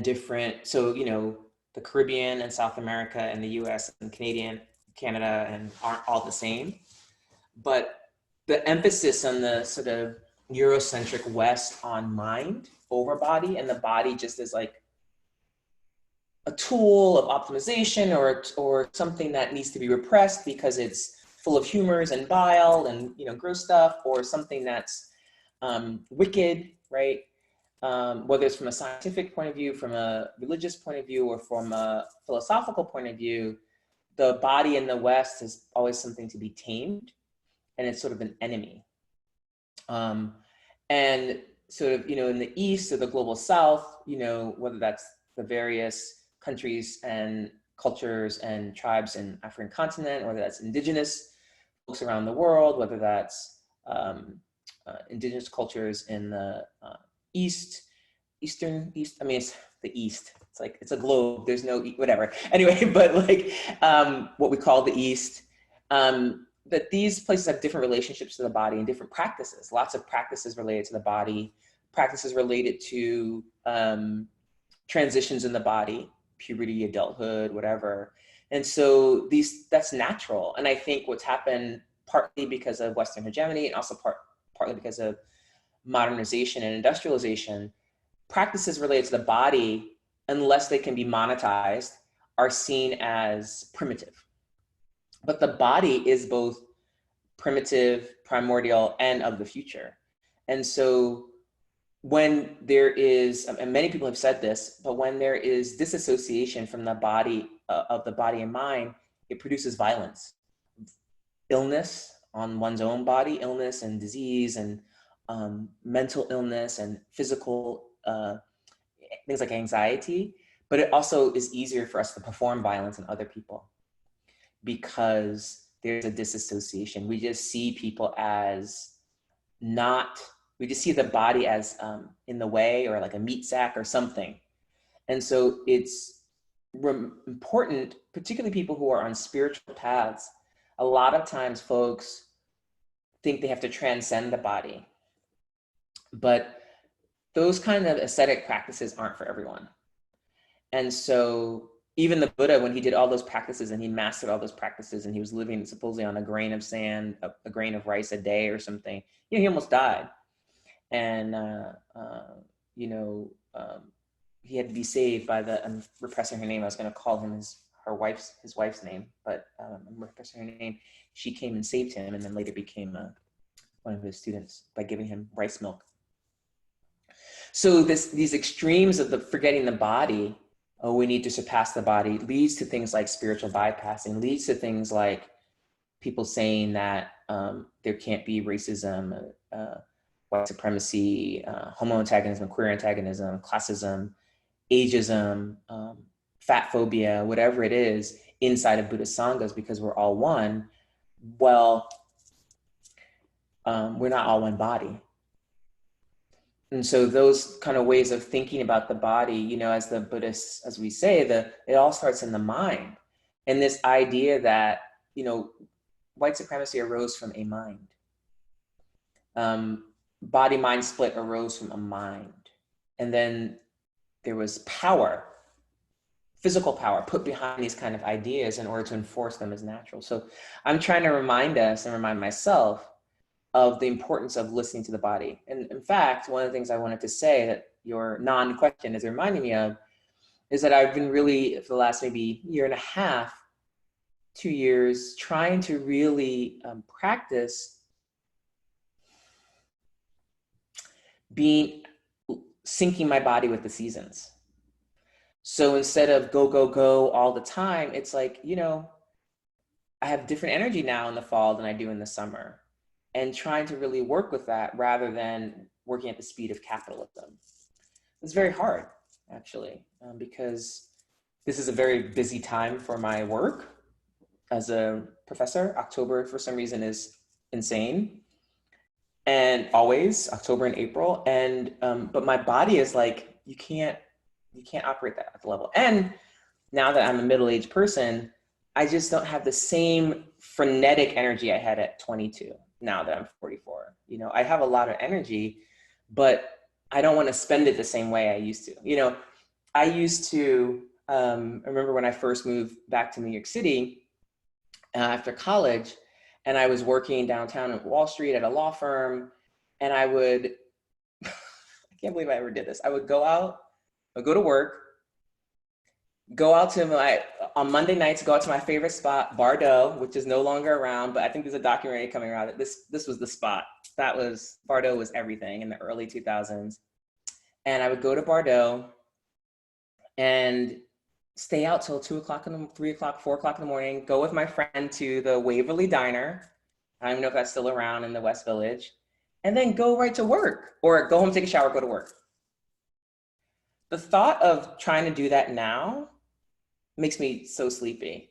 different, so, the Caribbean and South America and the US and Canada and aren't all the same. But the emphasis on the sort of Eurocentric West on mind over body, and the body just as like a tool of optimization or something that needs to be repressed because it's full of humors and bile and gross stuff, or something that's wicked, right? Whether it's from a scientific point of view, from a religious point of view, or from a philosophical point of view, the body in the West is always something to be tamed, and it's sort of an enemy. And sort of, in the East or the global South, whether that's the various countries and cultures and tribes in African continent, whether that's indigenous folks around the world, whether that's indigenous cultures in the East, I mean, it's the East. It's like, it's a globe. There's no, whatever. Anyway, but like what we call the East, that these places have different relationships to the body and different practices, lots of practices related to the body, practices related to transitions in the body, puberty, adulthood, whatever. And so that's natural. And I think what's happened partly because of Western hegemony and also partly because of modernization and industrialization, practices related to the body, unless they can be monetized, are seen as primitive. But the body is both primitive, primordial, and of the future. And so when there is, and many people have said this, but when there is disassociation from the body, of the body and mind, it produces violence, illness on one's own body, illness and disease, and mental illness and physical things like anxiety. But it also is easier for us to perform violence on other people because there's a disassociation. We just see people as we just see the body as in the way, or like a meat sack or something. And so it's important, particularly people who are on spiritual paths. A lot of times folks think they have to transcend the body, but those kind of ascetic practices aren't for everyone. And so even the Buddha, when he did all those practices and he mastered all those practices and he was living supposedly on a grain of sand, a grain of rice a day or something, he almost died. And, he had to be saved by I'm repressing her name. I was going to call him his wife's name, but I'm repressing her name. She came and saved him, and then later became one of his students by giving him rice milk. So these extremes of the forgetting the body, oh, we need to surpass the body, leads to things like spiritual bypassing, leads to things like people saying that there can't be racism, white supremacy, homo antagonism, queer antagonism, classism, ageism, fat phobia, whatever it is inside of Buddhist Sanghas, because we're all one. Well, we're not all one body. And so those kind of ways of thinking about the body, as the Buddhists, as we say, it all starts in the mind. And this idea that, white supremacy arose from a mind. Body-mind split arose from a mind. And then there was power, physical power put behind these kind of ideas in order to enforce them as natural. So I'm trying to remind us and remind myself of the importance of listening to the body. And in fact, one of the things I wanted to say that your non-question is reminding me of is that I've been really, for the last maybe year and a half, 2 years, trying to really practice syncing my body with the seasons. So instead of go, go, go all the time, it's like, I have different energy now in the fall than I do in the summer, and trying to really work with that rather than working at the speed of capitalism. It's very hard, actually, because this is a very busy time for my work as a professor. October, for some reason, is insane. And always October and April. And, but my body is like, you can't operate that at the level. And now that I'm a middle-aged person, I just don't have the same frenetic energy I had at 22 now that I'm 44. I have a lot of energy, but I don't want to spend it the same way I used to. I used to, I remember when I first moved back to New York City after college, and I was working downtown at Wall Street at a law firm, and I would, I can't believe I ever did this. I would go out, I'd go to work, on Monday nights, go out to my favorite spot, Bardot, which is no longer around, but I think there's a documentary coming around. This was the spot. Bardot was everything in the early 2000s. And I would go to Bardot and stay out till 2 o'clock, 3 o'clock, 4 o'clock in the morning, go with my friend to the Waverly Diner. I don't even know if that's still around in the West Village. and then go right to work, or go home, take a shower, go to work. The thought of trying to do that now makes me so sleepy.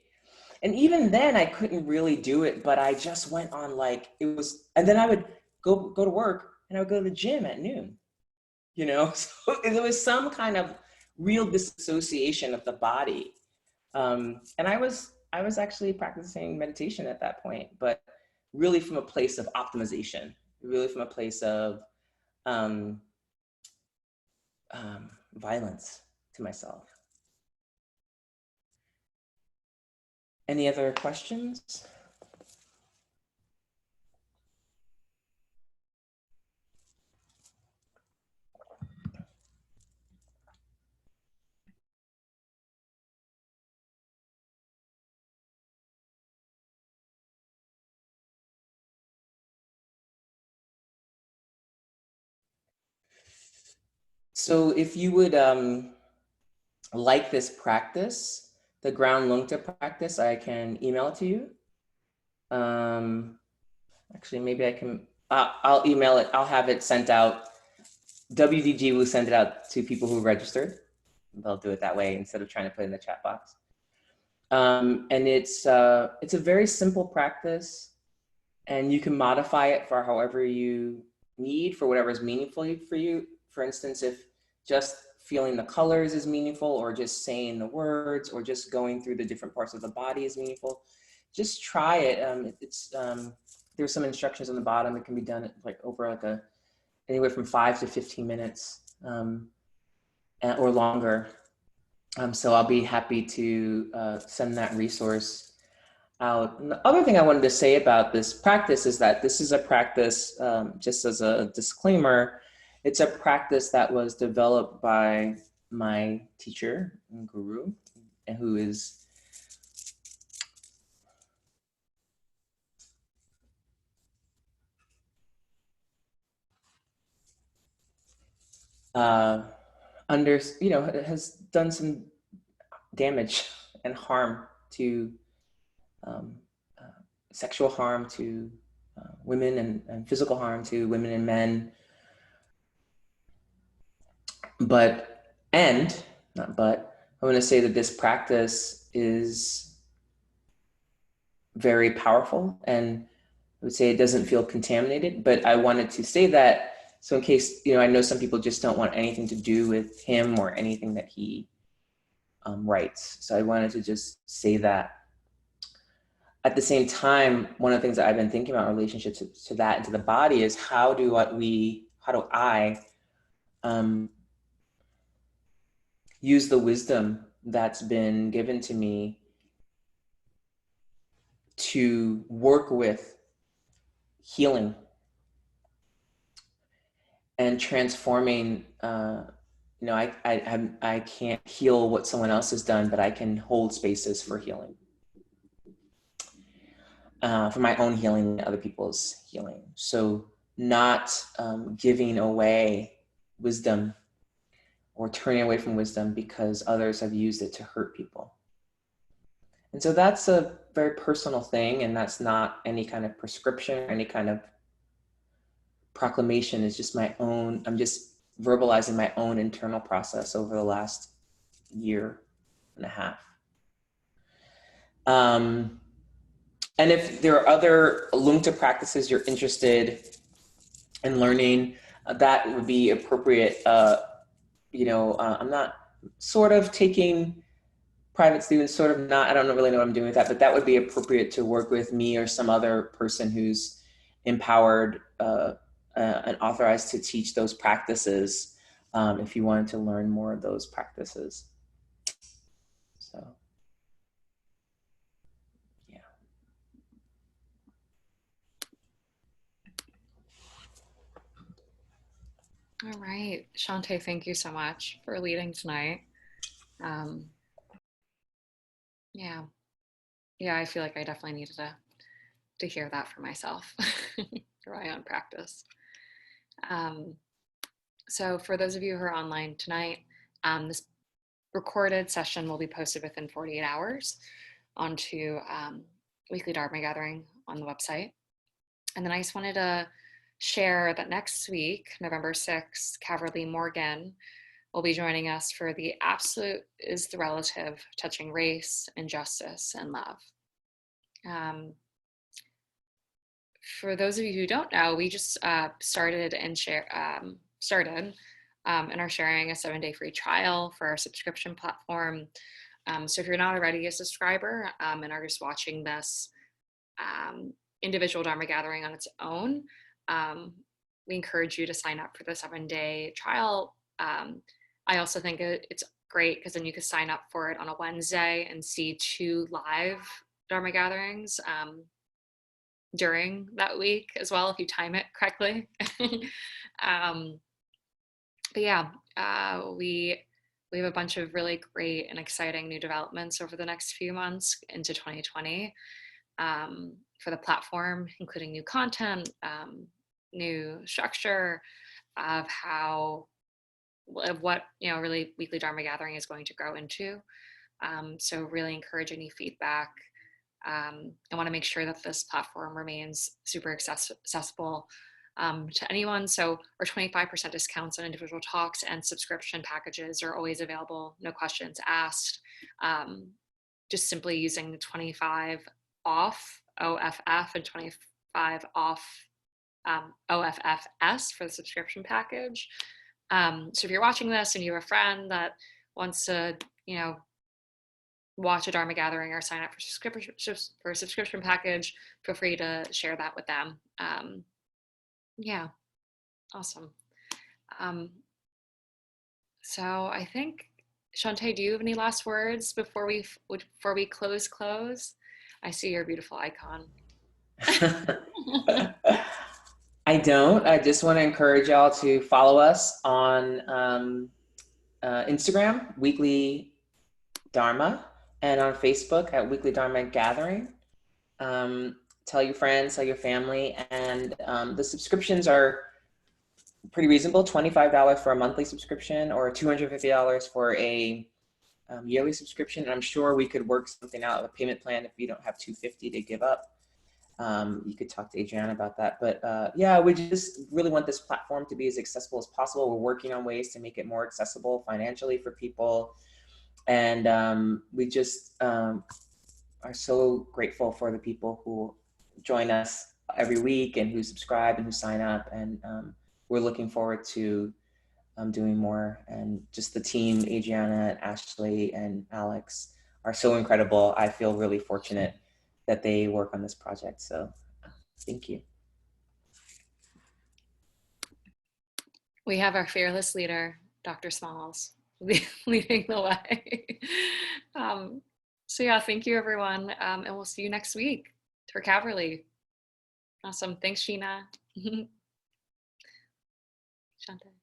And even then I couldn't really do it, but I just went on like, it was, and then I would go to work and I would go to the gym at noon, you know? So there was some kind of real disassociation of the body. And I was actually practicing meditation at that point, but really from a place of optimization, really from a place of um, violence to myself. Any other questions? So if you would like this practice, the ground lungta practice, I can email it to you. Actually, maybe I can, I'll email it. I'll have it sent out. WDG will send it out to people who registered. They'll do it that way instead of trying to put it in the chat box. And it's a very simple practice, and you can modify it for however you need, for whatever is meaningful for you. For instance, if just feeling the colors is meaningful, or just saying the words, or just going through the different parts of the body is meaningful, just try it. There's some instructions on the bottom. It can be done like over like anywhere from 5 to 15 minutes or longer. So I'll be happy to send that resource out. And the other thing I wanted to say about this practice is that this is a practice, just as a disclaimer, it's a practice that was developed by my teacher and guru, and who is has done some damage and harm to um, uh, sexual harm to women, and physical harm to women and men. Not but, I want to say that this practice is very powerful, and I would say it doesn't feel contaminated, but I wanted to say that so in case, I know some people just don't want anything to do with him or anything that he writes. So I wanted to just say that. At the same time, one of the things that I've been thinking about in relationship to that and to the body is how do I use the wisdom that's been given to me to work with healing and transforming. I can't heal what someone else has done, but I can hold spaces for healing, for my own healing and other people's healing. So not giving away wisdom or turning away from wisdom because others have used it to hurt people. And so that's a very personal thing, and that's not any kind of prescription or any kind of proclamation. It's just my own, I'm just verbalizing my own internal process over the last year and a half. And if there are other lungta practices you're interested in learning, that would be appropriate. I'm not sort of taking private students, sort of not, I don't really know what I'm doing with that, but that would be appropriate to work with me or some other person who's empowered and authorized to teach those practices if you wanted to learn more of those practices. So, yeah. All right, Shanté, thank you so much for leading tonight. Yeah, yeah, I feel like I definitely needed to hear that for myself through my own practice. So for those of you who are online tonight, this recorded session will be posted within 48 hours onto Weekly Dharma Gathering on the website. And then I just wanted to share that next week, November 6th, Caverly Morgan will be joining us for The Absolute is the Relative, Touching Race, Injustice, and Love. For those of you who don't know, we just started and are sharing a 7-day free trial for our subscription platform. So if you're not already a subscriber and are just watching this individual Dharma gathering on its own, we encourage you to sign up for the 7-day trial. I also think it's great because then you can sign up for it on a Wednesday and see 2 live Dharma gatherings during that week as well, if you time it correctly. But yeah, we have a bunch of really great and exciting new developments over the next few months into 2020 for the platform, including new content, new structure of what really weekly Dharma gathering is going to grow into. So really encourage any feedback. I want to make sure that this platform remains super accessible to anyone. So our 25% discounts on individual talks and subscription packages are always available, no questions asked. Just simply using the 25 off OFF and 25 off OFFS for the subscription package. So if you're watching this and you have a friend that wants to, watch a Dharma gathering or sign up for a subscription package, feel free to share that with them. Yeah, awesome. So I think, Shanté, do you have any last words before we close? I see your beautiful icon. I don't. I just want to encourage y'all to follow us on Instagram, Weekly Dharma, and on Facebook at Weekly Dharma Gathering. Tell your friends, tell your family, and the subscriptions are pretty reasonable, $25 for a monthly subscription or $250 for a yearly subscription. And I'm sure we could work something out of a payment plan if you don't have $250 to give up. You could talk to Adriana about that. But yeah, we just really want this platform to be as accessible as possible. We're working on ways to make it more accessible financially for people. And we just are so grateful for the people who join us every week and who subscribe and who sign up. And we're looking forward to doing more. And just the team, Adriana and Ashley and Alex, are so incredible. I feel really fortunate that they work on this project. So thank you. We have our fearless leader, Dr. Smalls, leading the way. So yeah, thank you everyone. And we'll see you next week for Caverly. Awesome. Thanks, Sheena. Shanté.